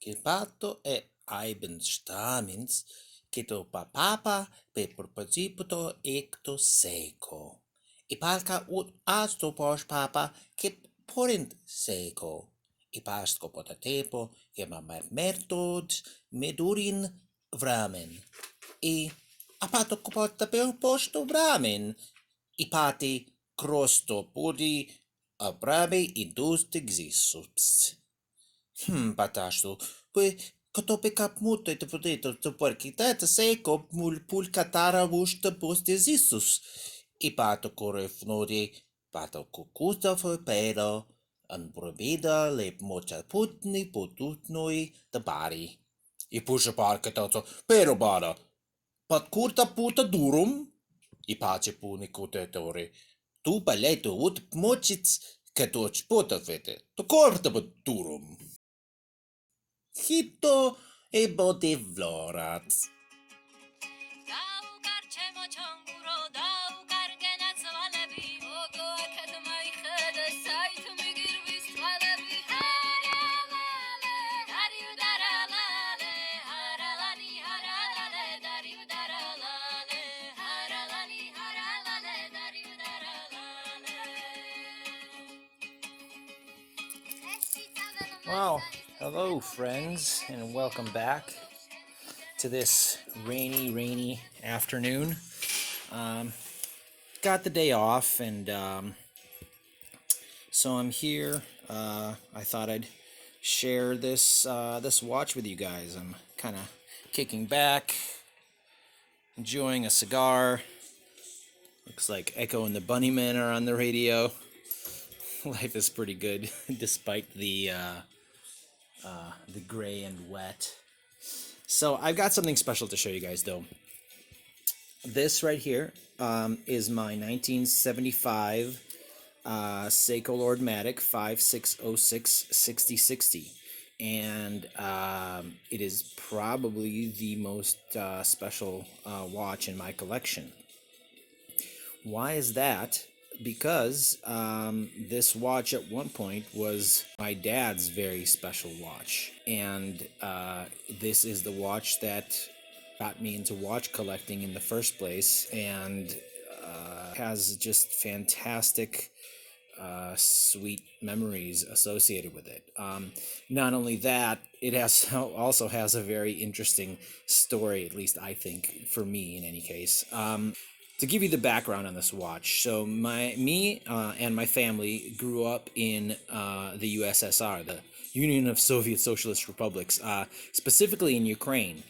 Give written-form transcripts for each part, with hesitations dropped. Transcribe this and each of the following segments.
che patto è Eibenstammens che to papa pe proposito ecto seco. I palca ut asto pos papa che porent seco. I pasco potatepo che mertod medurin vramen. I apato copota per posto vramen. I pati crosto pudi abrabe indust exissus. Patasto. Poi cotope cap multe te potato to porchitata seco pul catara vusta post exissus. I pato core fnori pato cucuta for pero an provida le mocha putni potutnoi de bari. I pusha parca tato pero bara. Pat curta puta durum. I pace puni cotetore. Tu paleto ut mochits che tu puta fete. To corta but durum. Hito e bote vlorat. Well, hello friends, and welcome back to this rainy afternoon. Got the day off, and so I'm here. I thought I'd share this watch with you guys. I'm kind of kicking back, enjoying a cigar. Looks like Echo and the Bunnymen are on the radio. Life is pretty good, despite the gray and wet. So I've got something special to show you guys, though. This right here is my 1975 Seiko Lord Matic 5606 6060, and it is probably the most special watch in my collection. Why is that? Because this watch at one point was my dad's very special watch, and this is the watch that got me into watch collecting in the first place, and has just fantastic sweet memories associated with it. Not only that, it also has a very interesting story, at least I think, for me in any case. To give you the background on this watch, so me and my family grew up in the USSR, the Union of Soviet Socialist Republics, specifically in Ukraine.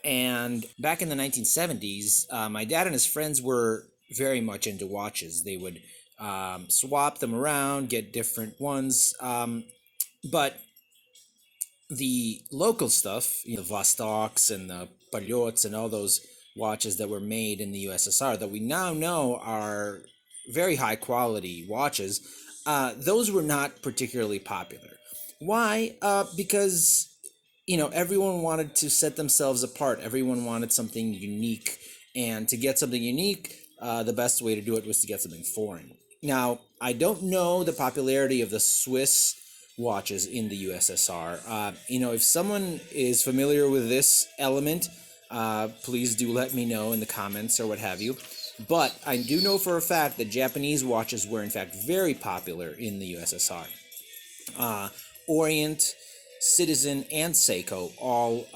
And back in the 1970s, my dad and his friends were very much into watches. They would swap them around, get different ones, but the local stuff, the Vostoks and the Palyots and all those watches that were made in the USSR that we now know are very high quality watches, those were not particularly popular. Why? Because everyone wanted to set themselves apart. Everyone wanted something unique, and to get something unique, the best way to do it was to get something foreign. Now, I don't know the popularity of the Swiss watches in the USSR. If someone is familiar with this element, please do let me know in the comments or what have you. But I do know for a fact that Japanese watches were in fact very popular in the USSR. Orient, Citizen, and Seiko all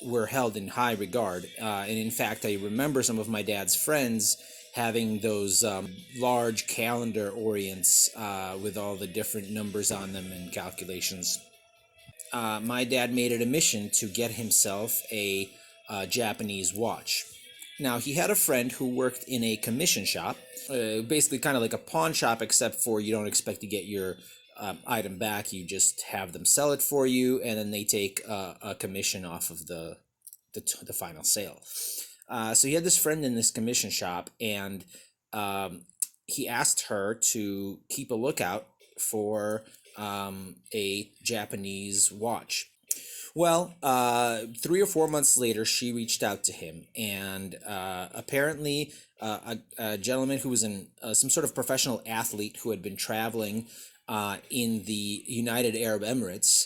were held in high regard. And in fact, I remember some of my dad's friends having those large calendar Orients with all the different numbers on them and calculations. My dad made it a mission to get himself a Japanese watch. Now, he had a friend who worked in a commission shop, basically kind of like a pawn shop, except for you don't expect to get your item back. You just have them sell it for you, and then they take a commission off of the final sale. So he had this friend in this commission shop, and he asked her to keep a lookout for a Japanese watch. Well, 3 or 4 months later, she reached out to him, and apparently a gentleman who was some sort of professional athlete who had been traveling in the United Arab Emirates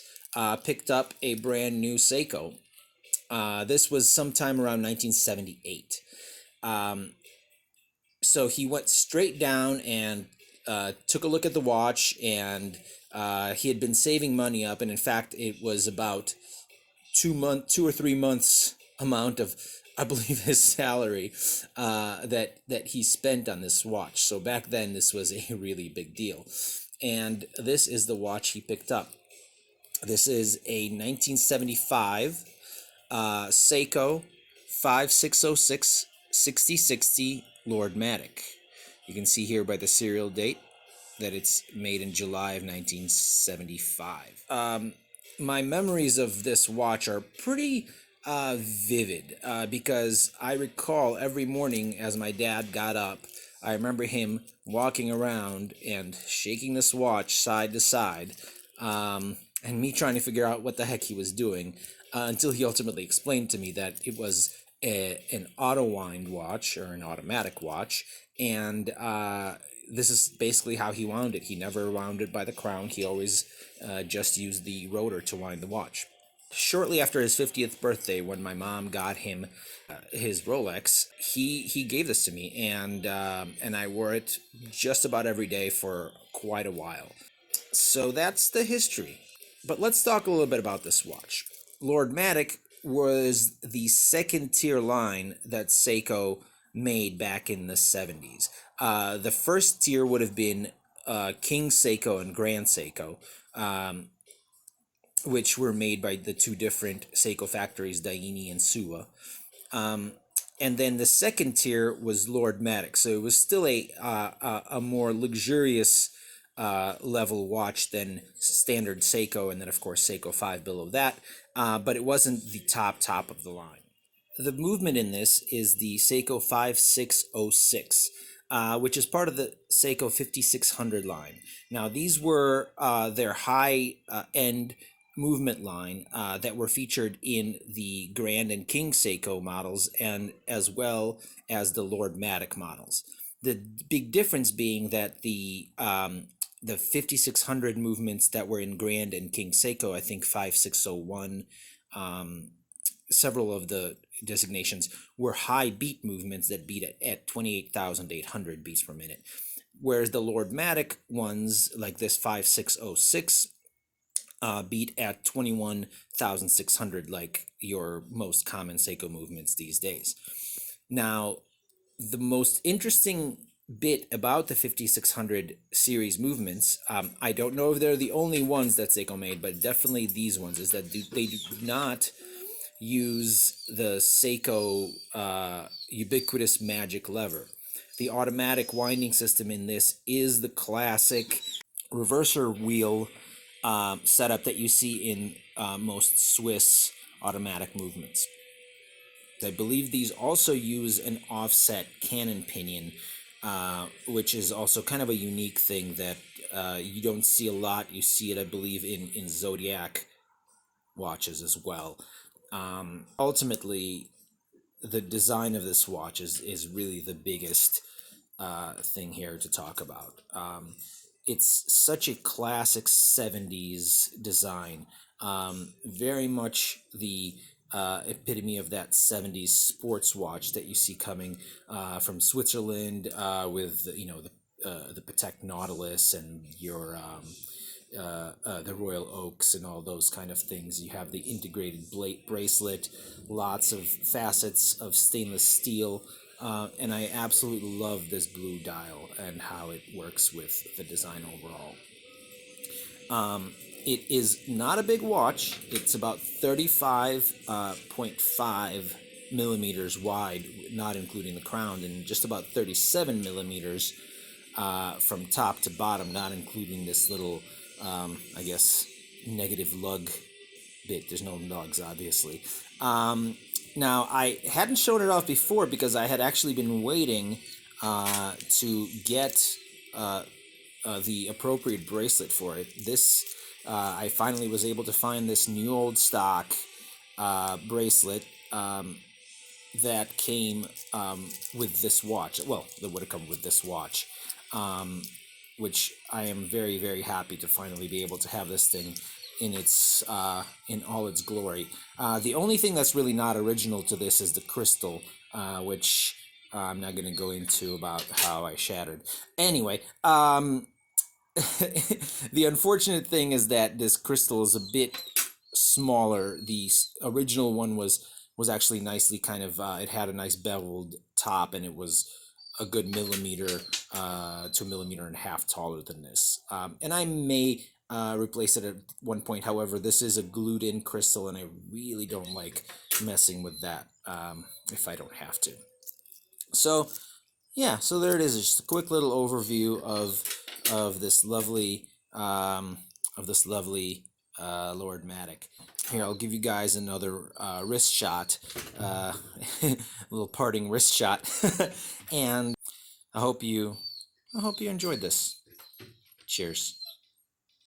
picked up a brand new Seiko. This was sometime around 1978. So he went straight down and took a look at the watch, and he had been saving money up, and in fact, it was about 2 or 3 months amount of, I believe, his salary that he spent on this watch. So back then, this was a really big deal, and this is the watch he picked up. This is a 1975 Seiko 5606 6060 Lord Matic. You can see here by the serial date that it's made in July of 1975. My memories of this watch are pretty vivid because I recall every morning as my dad got up, I remember him walking around and shaking this watch side to side, and me trying to figure out what the heck he was doing until he ultimately explained to me that it was an auto-wind watch, or an automatic watch, and this is basically how he wound it. He never wound it by the crown. He always just used the rotor to wind the watch. Shortly after his 50th birthday, when my mom got him his Rolex, he gave this to me, and I wore it just about every day for quite a while. So that's the history. But let's talk a little bit about this watch. Lord Matic was the second tier line that Seiko made back in the 70s. The first tier would have been King Seiko and Grand Seiko, which were made by the two different Seiko factories, Daini and Suwa. And then the second tier was Lord Matic, so it was still a more luxurious level watch than standard Seiko, and then of course Seiko 5 below that, but it wasn't the top of the line. The movement in this is the Seiko 5606, which is part of the Seiko 5600 line. Now these were their high-end movement line that were featured in the Grand and King Seiko models, and as well as the Lord Matic models. The big difference being that the 5600 movements that were in Grand and King Seiko, I think 5601, several of the designations were high beat movements that beat at 28,800 beats per minute. Whereas the Lord Matic ones, like this 5606, beat at 21,600, like your most common Seiko movements these days. Now, the most interesting bit about the 5600 series movements, I don't know if they're the only ones that Seiko made, but definitely these ones, is that they do not use the Seiko ubiquitous magic lever. The automatic winding system in this is the classic reverser wheel setup that you see in most Swiss automatic movements. I believe these also use an offset cannon pinion, which is also kind of a unique thing that you don't see a lot. You see it, I believe, in Zodiac watches as well. Ultimately, the design of this watch is really the biggest thing here to talk about. It's such a classic 70s design, very much the epitome of that 70s sports watch that you see coming from Switzerland, with the Patek Nautilus and your the Royal Oaks and all those kind of things. You have the integrated bracelet, lots of facets of stainless steel, and I absolutely love this blue dial and how it works with the design overall. It is not a big watch. It's about 35.5 millimeters wide, not including the crown, and just about 37 millimeters from top to bottom, not including this little, I guess, negative lug bit. There's no lugs, obviously. Now, I hadn't shown it off before because I had actually been waiting to get the appropriate bracelet for it. I finally was able to find this new old stock bracelet that came with this watch. Well, that would have come with this watch, which I am very, very happy to finally be able to have this thing in its in all its glory. The only thing that's really not original to this is the crystal, which I'm not going to go into about how I shattered. Anyway, the unfortunate thing is that this crystal is a bit smaller. The original one was actually nicely kind of it had a nice beveled top, and it was a good millimeter to a millimeter and a half taller than this. And I may replace it at one point. However, this is a glued in crystal, and I really don't like messing with that if I don't have to. So yeah, so there it is. Just a quick little overview of this lovely Lord Matic. Here, I'll give you guys another wrist shot, a little parting wrist shot, and I hope you enjoyed this. Cheers.